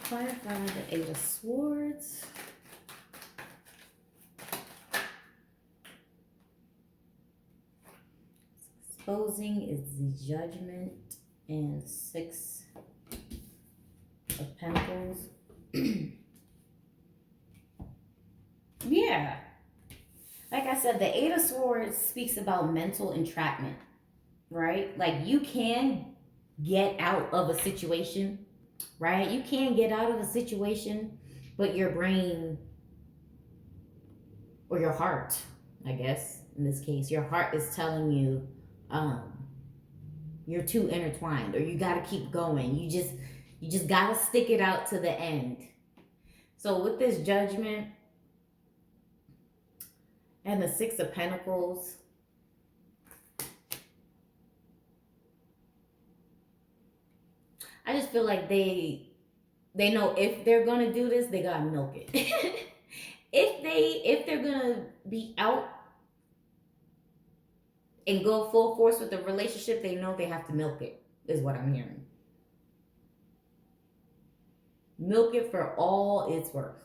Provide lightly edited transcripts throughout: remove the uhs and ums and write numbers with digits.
Clarify the Eight of Swords. Exposing is the Judgment and Six of Pentacles. Yeah. Like I said, the Eight of Swords speaks about mental entrapment, right? Like you can get out of a situation, right? You can get out of a situation, but your brain or your heart, I guess, in this case, your heart is telling you you're too intertwined or you got to keep going. You just got to stick it out to the end. So with this Judgment and the Six of Pentacles, I just feel like they know if they're gonna do this, they gotta milk it. if they're gonna be out and go full force with the relationship, they know they have to milk it, is what I'm hearing. Milk it for all it's worth.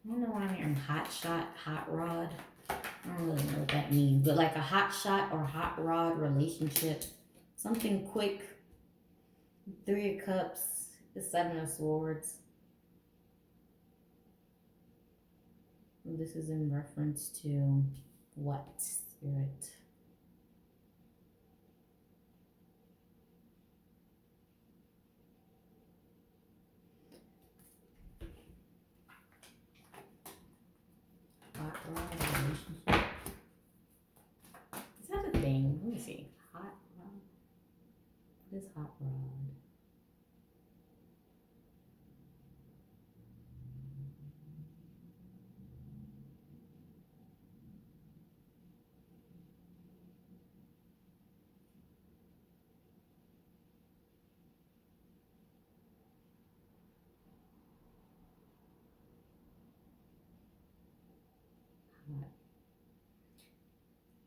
I don't know why I'm hearing hot shot, hot rod. I don't really know what that means, but like a hot shot or hot rod relationship. Something quick. Three of Cups, the Seven of Swords. This is in reference to what, Spirit? Hot rod relationship. Is that a thing? Let me see. Hot rod. What is hot rod?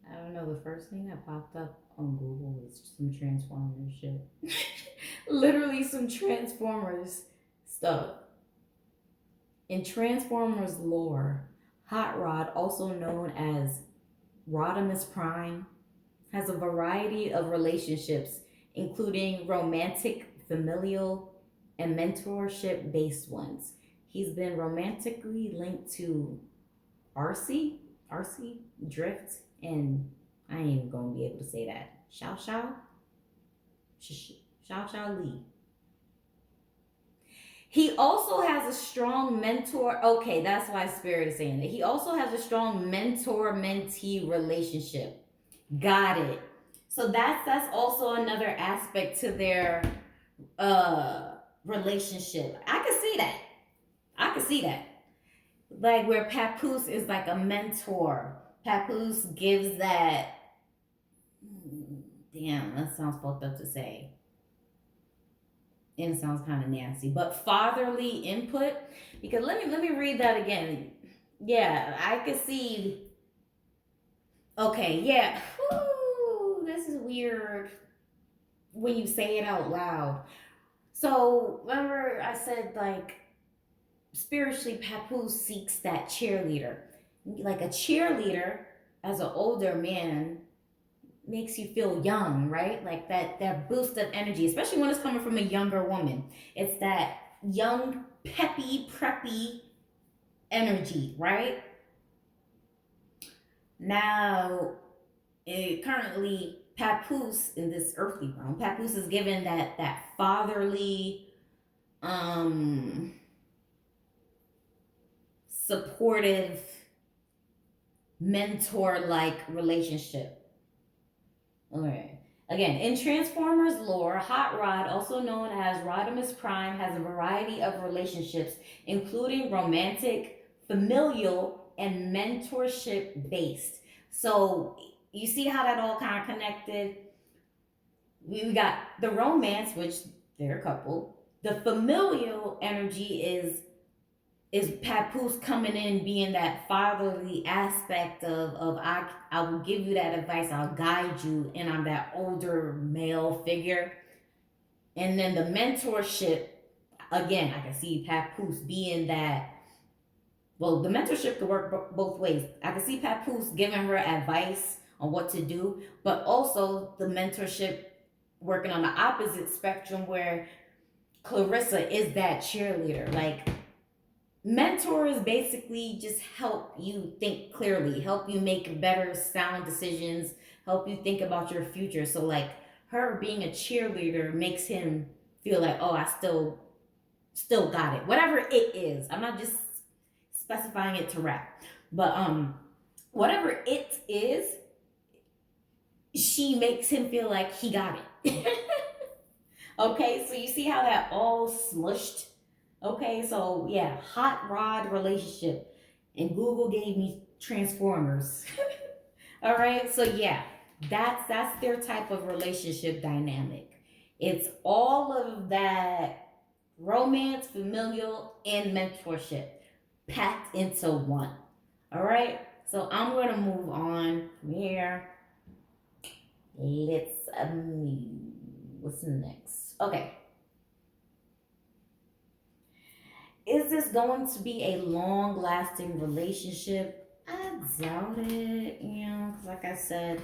I don't know. The first thing that popped up on Google was some Transformers shit. Literally some Transformers stuff. In Transformers lore, Hot Rod, also known as Rodimus Prime, has a variety of relationships, including romantic, familial, and mentorship-based ones. He's been romantically linked to RC, Drift, and I ain't even gonna be able to say that. Xiao Li. He also has a strong mentor. Okay, that's why Spirit is saying that. He also has a strong mentor-mentee relationship. Got it. So that's also another aspect to their relationship. I can see that. Like where Papoose is like a mentor. Papoose gives that. Damn, that sounds fucked up to say. And it sounds kind of nasty, but fatherly input. Because let me read that again. Yeah, I could see. Okay, yeah. Whew, this is weird when you say it out loud. So remember, I said like spiritually, Papoose seeks that cheerleader. Like a cheerleader, as an older man, makes you feel young, right? Like that boost of energy, especially when it's coming from a younger woman. It's that young, peppy, preppy energy, right? Now, currently, Papoose in this earthly realm, Papoose is given that fatherly, supportive, mentor-like relationship. Okay. Again, in Transformers lore, Hot Rod, also known as Rodimus Prime, has a variety of relationships, including romantic, familial, and mentorship based. So you see how that all kind of connected? We got the romance, which they're a couple. The familial energy is is Papoose coming in being that fatherly aspect of I will give you that advice, I'll guide you, and I'm that older male figure. And then the mentorship, again, I can see Papoose being that. Well, the mentorship could work both ways. I can see Papoose giving her advice on what to do, but also the mentorship working on the opposite spectrum where Clarissa is that cheerleader. Like, mentors basically just help you think clearly, help you make better, sound decisions, help you think about your future. So, like, her being a cheerleader makes him feel like, oh, I still got it. Whatever it is. I'm not just specifying it to rap. But whatever it is, she makes him feel like he got it. Okay, so you see how that all smushed? Okay, so yeah, hot rod relationship. And Google gave me Transformers. All right, so yeah, that's their type of relationship dynamic. It's all of that romance, familial, and mentorship packed into one. All right, so I'm gonna move on from here. Let's what's next? Okay, is this going to be a long-lasting relationship? I doubt it. You know, 'cause like I said,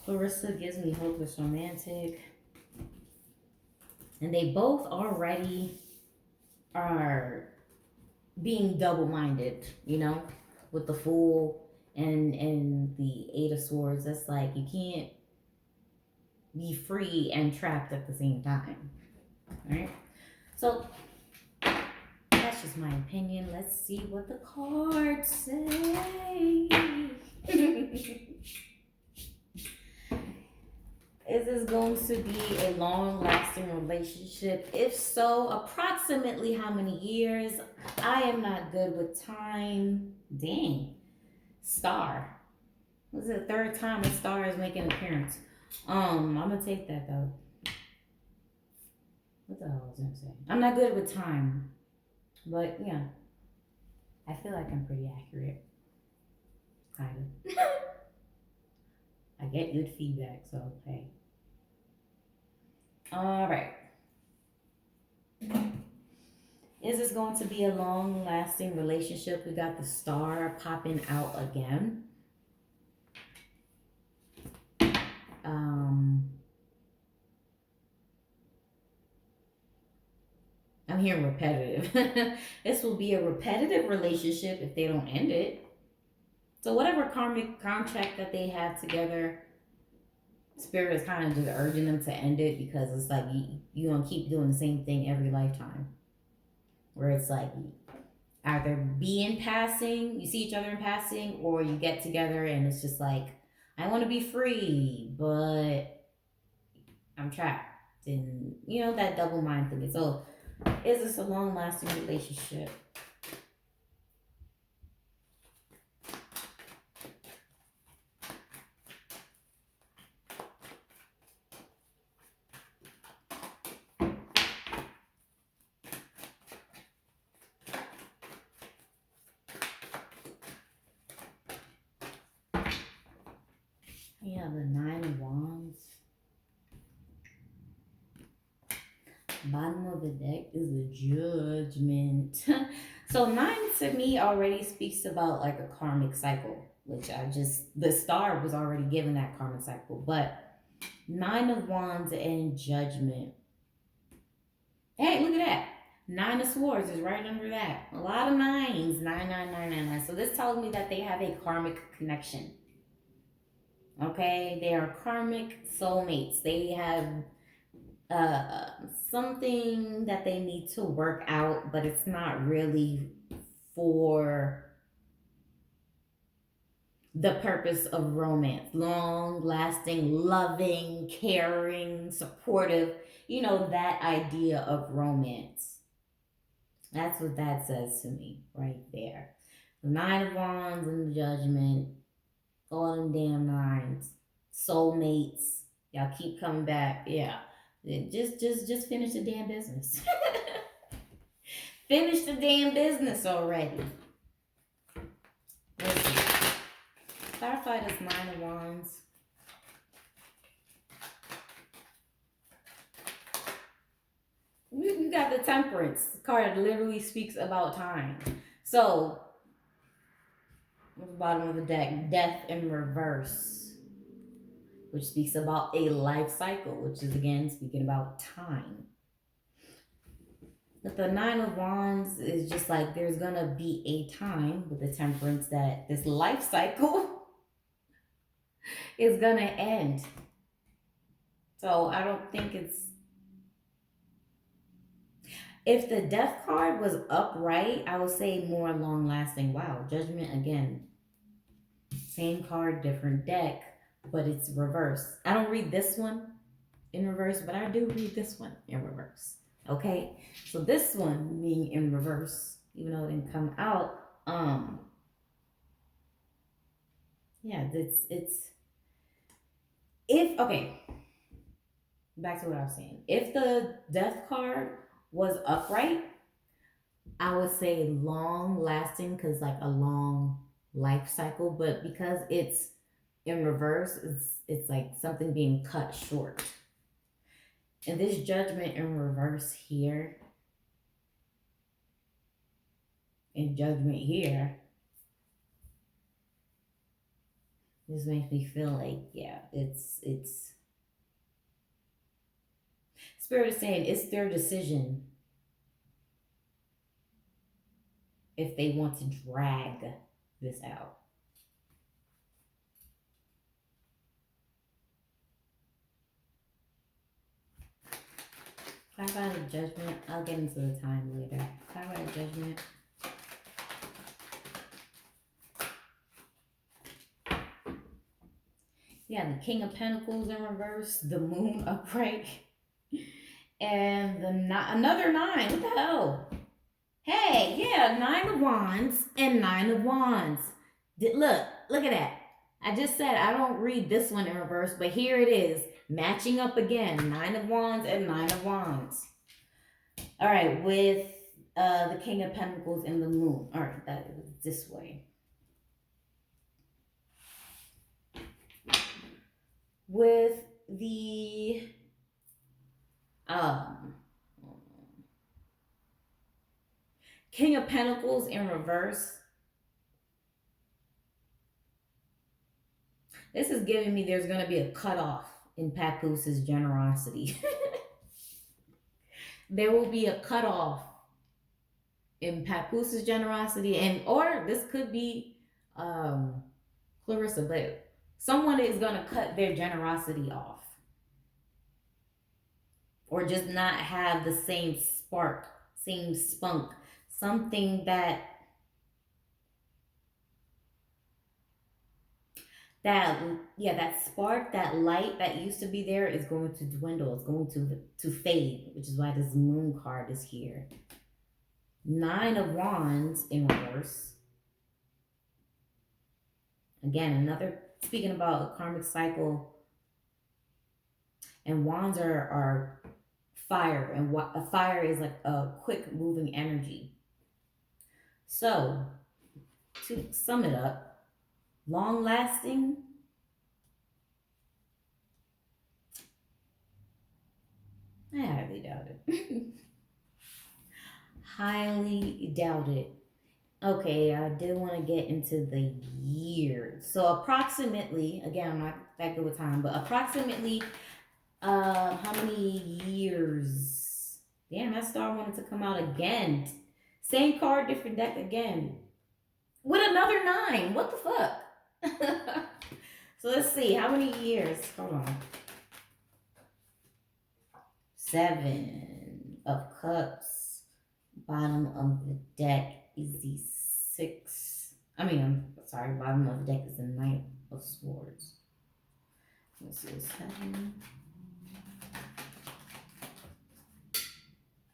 Clarissa gives me hopeless romantic, and they both already are being double-minded. You know, with the Fool and the Eight of Swords. That's like you can't be free and trapped at the same time. All right. So that's just my opinion. Let's see what the cards say. Is this going to be a long lasting relationship? If so, approximately how many years? I am not good with time. Dang. Star. This is the third time a star is making an appearance. I'm gonna take that though. What the hell was I saying? I'm not good with time. But yeah. I feel like I'm pretty accurate. Kind of. I get good feedback, so hey. Alright. Is this going to be a long lasting relationship? We got the star popping out again. I'm hearing repetitive. This will be a repetitive relationship if they don't end it. So whatever karmic contract that they have together, Spirit is kind of just urging them to end it because it's like you gonna keep doing the same thing every lifetime. Where it's like either be in passing, you see each other in passing, or you get together and it's just like, I want to be free, but I'm trapped. And you know that double mind thing. So is this a long lasting relationship? We have the Nine of Wands. Bottom of the deck is the Judgment. So 9 to me already speaks about like a karmic cycle, which the star was already given that karmic cycle. But 9 of Wands and Judgment. Hey, look at that. 9 of Swords is right under that. A lot of nines. 9. So this tells me that they have a karmic connection. Okay, they are karmic soulmates. They have something that they need to work out, but it's not really for the purpose of romance. Long lasting, loving, caring, supportive. You know, that idea of romance. That's what that says to me right there. The 9 of Wands and the Judgment. All them damn nines. Soulmates. Y'all keep coming back. Yeah. Just finish the damn business. Finish the damn business already. Let's see. Clarify this Nine of Wands. You got the Temperance card that literally speaks about time. So, at the bottom of the deck, Death in reverse, which speaks about a life cycle, which is again speaking about time. But the Nine of Wands is just like there's gonna be a time with the Temperance that this life cycle is gonna end. So I don't think it's. If the Death card was upright, I would say more long lasting. Wow, Judgment again. Same card, different deck, but it's reverse. I don't read this one in reverse, but I do read this one in reverse. Okay, so this one being in reverse, even though it didn't come out, yeah, it's if okay. Back to what I was saying. If the Death card was upright, I would say long lasting because like a long life cycle, but because it's in reverse, it's like something being cut short. And this Judgment in reverse here, and Judgment here, this makes me feel like, yeah, it's Spirit is saying it's their decision if they want to drag this out. Clarify the Judgment. I'll get into the time later. Clarify the Judgment. Yeah, the King of Pentacles in reverse, the Moon upright, and another 9. What the hell? Hey, yeah, 9 of Wands and 9 of Wands. Look at that. I just said I don't read this one in reverse, but here it is, matching up again. 9 of Wands and 9 of Wands. All right, with the King of Pentacles and the Moon. All right, that is this way. With the King of Pentacles in reverse, this is giving me there's going to be a cutoff in Papoose's generosity. There will be a cutoff in Papoose's generosity, and or this could be Clarissa, but someone is going to cut their generosity off, or just not have the same spark, same spunk, something that spark, that light that used to be there is going to dwindle. It's going to fade, which is why this Moon card is here. 9 of Wands in reverse. Again, another speaking about a karmic cycle. And Wands are fire, and a fire is like a quick moving energy. So, to sum it up, long lasting, I highly doubt it. Highly doubt it. Okay, I did want to get into the years. So approximately, again, I'm not that good with time, but approximately, how many years? Damn, that star wanted to come out again. Same card, different deck again. With another 9. What the fuck? So let's see, how many years? Hold on. 7 of Cups. Bottom of the deck is the 6. I'm sorry, bottom of the deck is the Knight of Swords. Let's see, 7.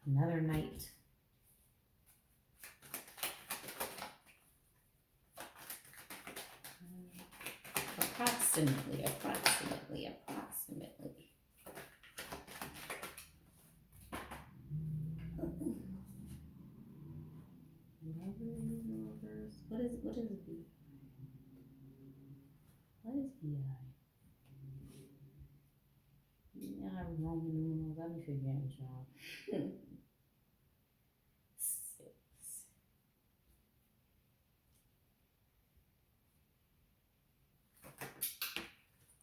Another Knight. Approximately. Yeah. Yeah, Roman numerals. Let me figure out, y'all. Six.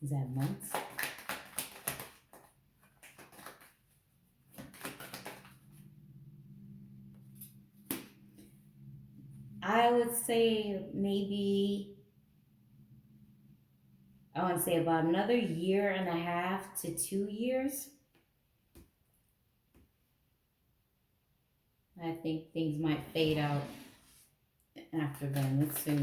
Is that months? I would say maybe, I want to say about another year and a half to 2 years. I think things might fade out after then. Let's see.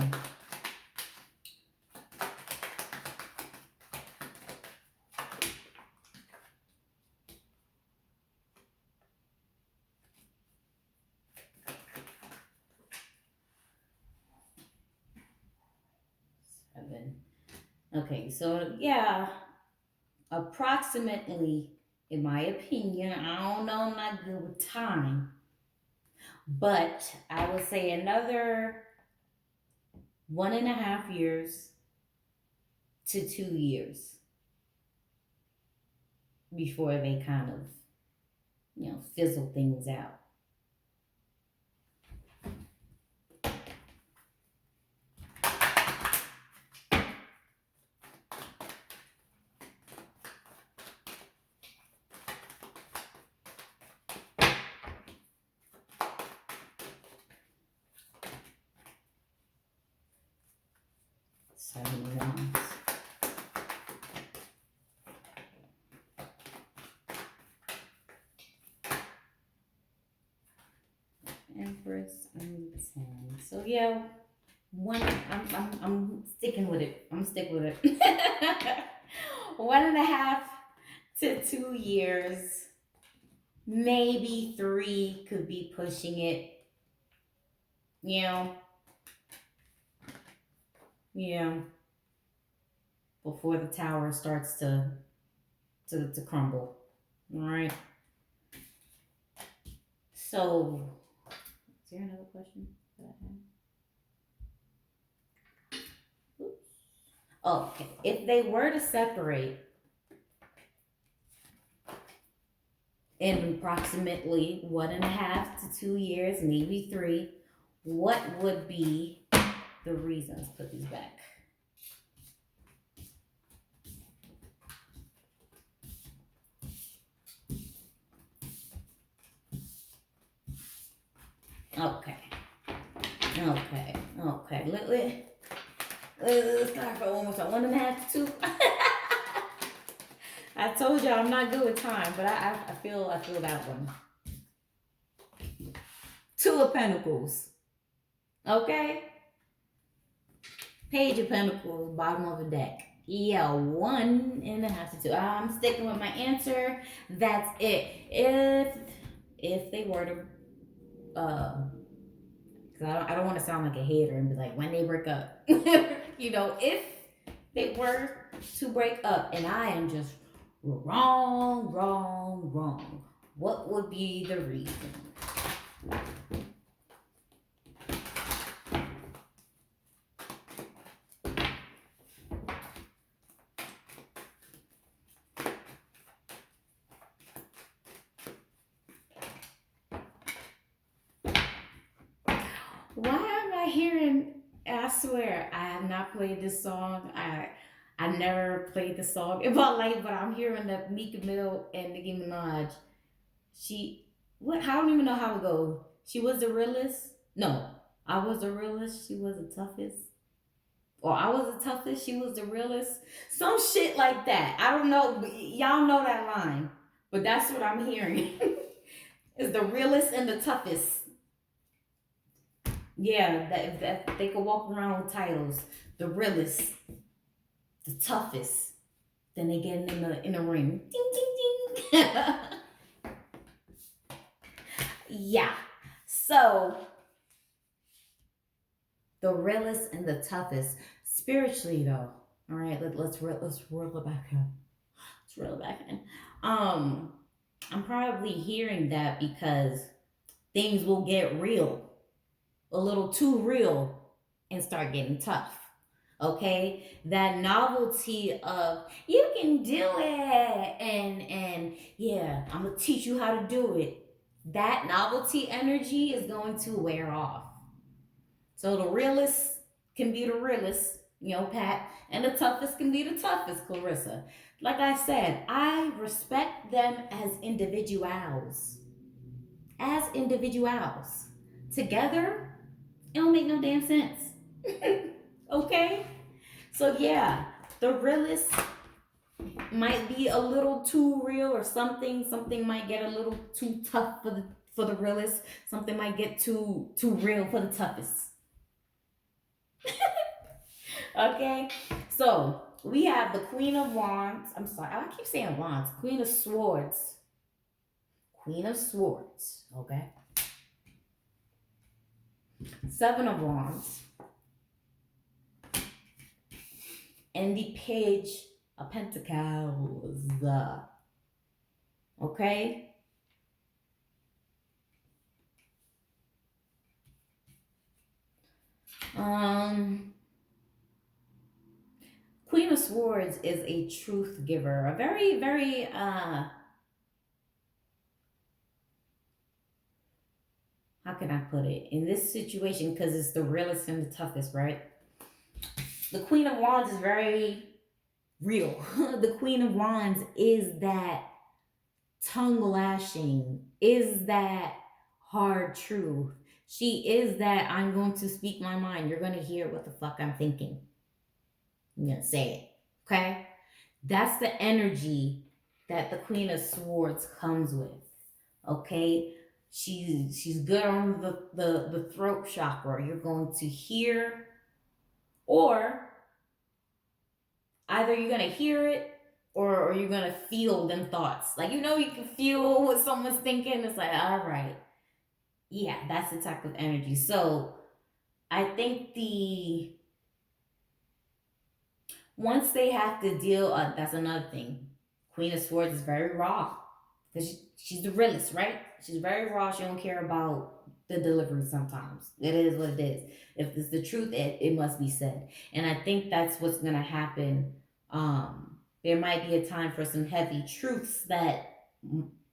7. Okay, so yeah, approximately, in my opinion, I don't know, I'm not good with time, but I would say another 1.5 years to 2 years before they kind of, fizzle things out. 7 months. Empress and 10. So yeah, I'm sticking with it. I'm sticking with it. 1.5 to 2 years, maybe 3 could be pushing it. You know, yeah, before the tower starts to crumble. All right. So, is there another question that I have? Oops. Oh, okay. If they were to separate in approximately 1.5 to 2 years, maybe 3, what would be the reasons? Put these back. Okay. Okay. Let's start for one more time. 1.5 to 2. I told y'all I'm not good with time, but I feel that one. 2 of Pentacles. Okay. Page of Pentacles, bottom of the deck. Yeah, 1.5 to 2. I'm sticking with my answer. That's it. If they were to, because I don't want to sound like a hater and be like, when they break up. If they were to break up and I am just wrong, what would be the reason? Why am I hearing? I swear I have not played this song. I never played the song in my life, but I'm hearing that Meek Mill and Nicki Minaj. She what? I don't even know how it goes. She was the realest. No, I was the realest. She was the toughest. Or I was the toughest. She was the realest. Some shit like that. I don't know. Y'all know that line, but that's what I'm hearing. Is the realest and the toughest. Yeah, that they could walk around with titles. The realest, the toughest. Then they get in the ring. Ding ding ding. Yeah. So the realest and the toughest spiritually though. All right, let's reel it back in. Let's reel it back in. I'm probably hearing that because things will get real, a little too real, and start getting tough. Okay, that novelty of you can do it, and yeah, I'm gonna teach you how to do it. That novelty energy is going to wear off. So the realest can be the realest, Pat, and the toughest can be the toughest, Clarissa. Like I said, I respect them as individuals. As individuals. Together, it don't make no damn sense. Okay? So yeah, the realist might be a little too real or something. Something might get a little too tough for the realist. Something might get too real for the toughest. Okay? So we have the Queen of Wands. I'm sorry, I keep saying Wands. Queen of Swords. Queen of Swords. Okay? Seven of Wands. And the Page of Pentacles. Okay? Queen of Swords is a truth giver. A very, very how can I put it? In this situation, because it's the realest and the toughest, right? The Queen of Wands is very real. The Queen of Wands is that tongue lashing, is that hard truth. She is that I'm going to speak my mind. You're going to hear what the fuck I'm thinking. I'm going to say it. Okay? That's the energy that the Queen of Swords comes with. Okay? She's good on the throat chakra. You're going to hear, or either you're gonna hear it or you're gonna feel them thoughts. Like you can feel what someone's thinking. It's like, all right, yeah, that's the type of energy. So I think once they have to deal, that's another thing. Queen of Swords is very raw because she's the realist, right? She's very raw. She don't care about the delivery sometimes. It is what it is. If it's the truth, it must be said. And I think that's what's going to happen. There might be a time for some heavy truths that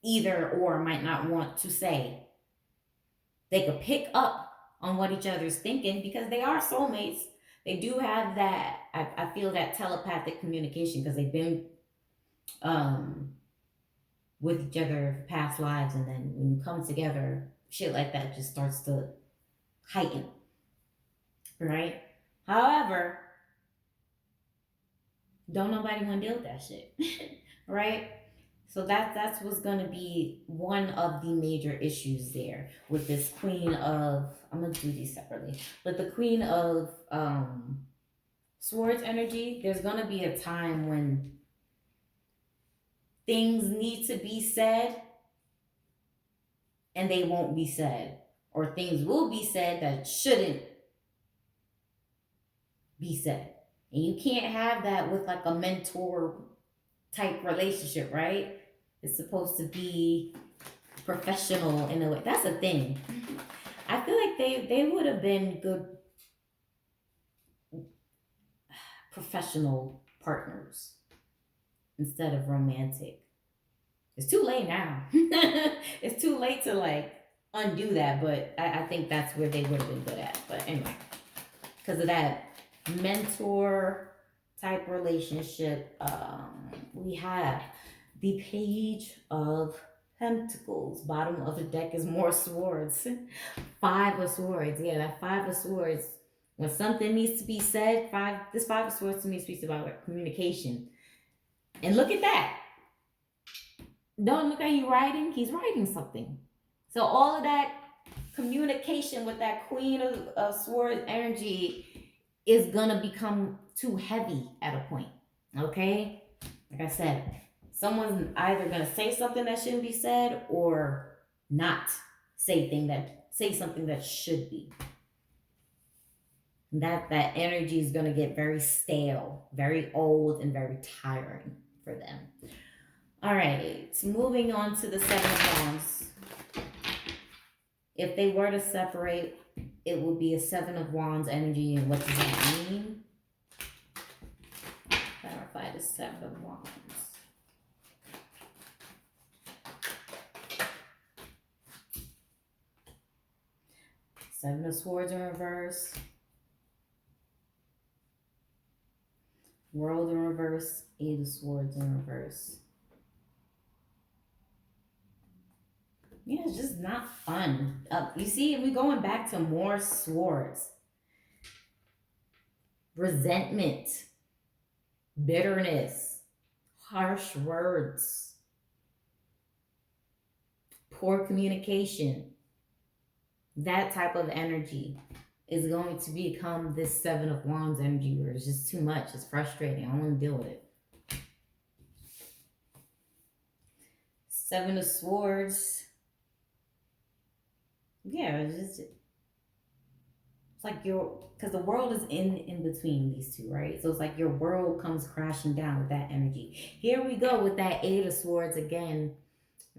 either or might not want to say. They could pick up on what each other's thinking because they are soulmates. They do have that, I feel that telepathic communication because they've been with each other for past lives, and then when you come together, shit like that just starts to heighten, right? However, don't nobody want to deal with that shit, right? So that's what's going to be one of the major issues there with this Queen of, I'm going to do these separately, with the Queen of Swords energy. There's going to be a time when things need to be said and they won't be said, or things will be said that shouldn't be said. And you can't have that with like a mentor type relationship, right? It's supposed to be professional in a way. That's the thing. I feel like they would have been good professional partners instead of romantic. It's too late now. It's too late to like undo that, but I think that's where they would have been good at. But anyway, because of that mentor type relationship, we have the Page of Pentacles. Bottom of the deck is more swords. Five of Swords. Yeah, that Five of Swords. When something needs to be said, this Five of Swords to me speaks about communication. And look at that. Don't look at you writing. He's writing something. So all of that communication with that Queen of Swords energy is going to become too heavy at a point. Okay? Like I said, someone's either going to say something that shouldn't be said or not say something that should be. That energy is going to get very stale, very old, and very tiring for them. All right, moving on to the Seven of Wands. If they were to separate, it would be a Seven of Wands energy. And what does that mean? Seven of Wands. Seven of Swords in reverse. World in reverse. Eight of Swords in reverse. Yeah, it's just not fun. You see, we're going back to more swords. Resentment. Bitterness. Harsh words. Poor communication. That type of energy is going to become this Seven of Wands energy where it's just too much. It's frustrating. I don't want to deal with it. Seven of Swords. Yeah, it's like because the world is in between these two, right? So it's like your world comes crashing down with that energy. Here we go with that Eight of Swords again,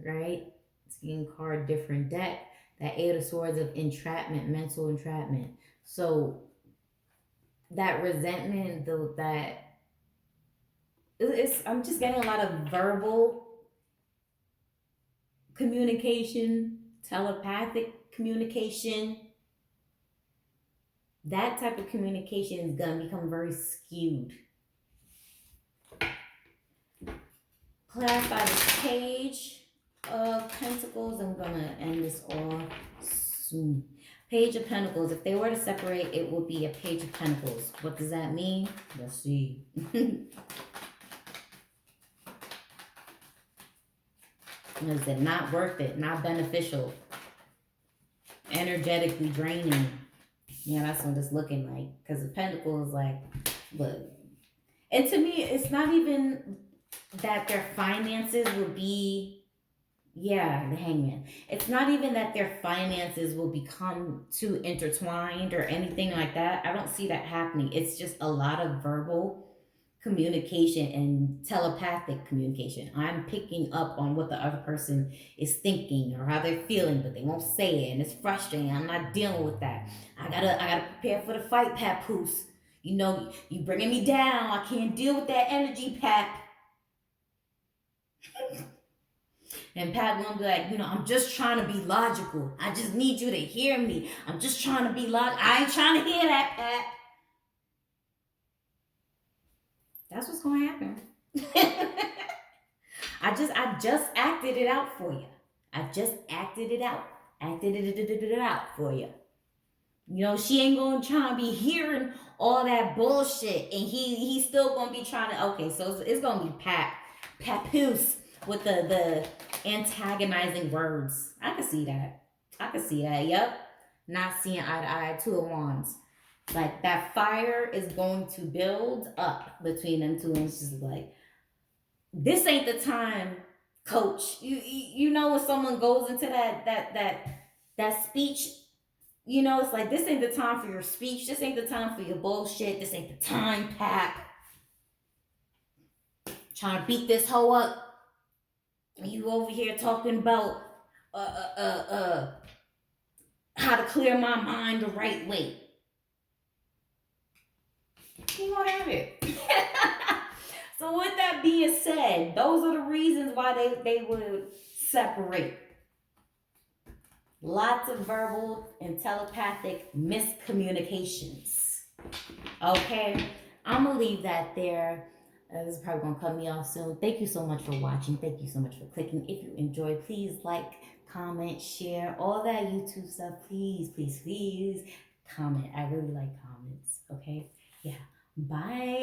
right? Seeing card different deck. That Eight of Swords of entrapment, mental entrapment. So that resentment, though, I'm just getting a lot of verbal communication, telepathic communication. That type of communication is gonna become very skewed. Clarify the Page of Pentacles. I'm gonna end this all soon. Page of Pentacles. If they were to separate, it would be a Page of Pentacles. What does that mean? Let's see. Is it not worth it? Not beneficial? Energetically draining? Yeah, that's what it's looking like. Because the Pentacles, like, look. And to me, it's not even that their finances will be, yeah, the Hangman. It's not even that their finances will become too intertwined or anything like that. I don't see that happening. It's just a lot of verbal communication and telepathic communication. I'm picking up on what the other person is thinking or how they're feeling, but they won't say it, and it's frustrating. I'm not dealing with that. I gotta prepare for the fight, Papoose. You know, you bringing me down. I can't deal with that energy, Pap. And Pat gonna be like, I'm just trying to be logical. I just need you to hear me. I'm just trying to be logical. I ain't trying to hear that, Pat. That's what's gonna happen. I just acted it out for you. I just acted it out. Acted it out for you. She ain't gonna try to be hearing all that bullshit, and he's still gonna be trying to. Okay, so it's gonna be Papoose with the antagonizing words. I can see that. Yep. Not seeing eye to eye. Two of Wands. Like that fire is going to build up between them two, and it's just like, this ain't the time, coach. You know when someone goes into that speech, it's like, this ain't the time for your speech. This ain't the time for your bullshit. This ain't the time, Pap. Trying to beat this hoe up. And you over here talking about how to clear my mind the right way. You gonna have it. So with that being said, those are the reasons why they would separate. Lots of verbal and telepathic miscommunications. Okay, I'm gonna leave that there. This is probably gonna cut me off soon. Thank you so much for watching. Thank you so much for clicking. If you enjoyed, please like, comment, share, all that YouTube stuff. Please, please, please comment. I really like comments. Okay, yeah. Bye.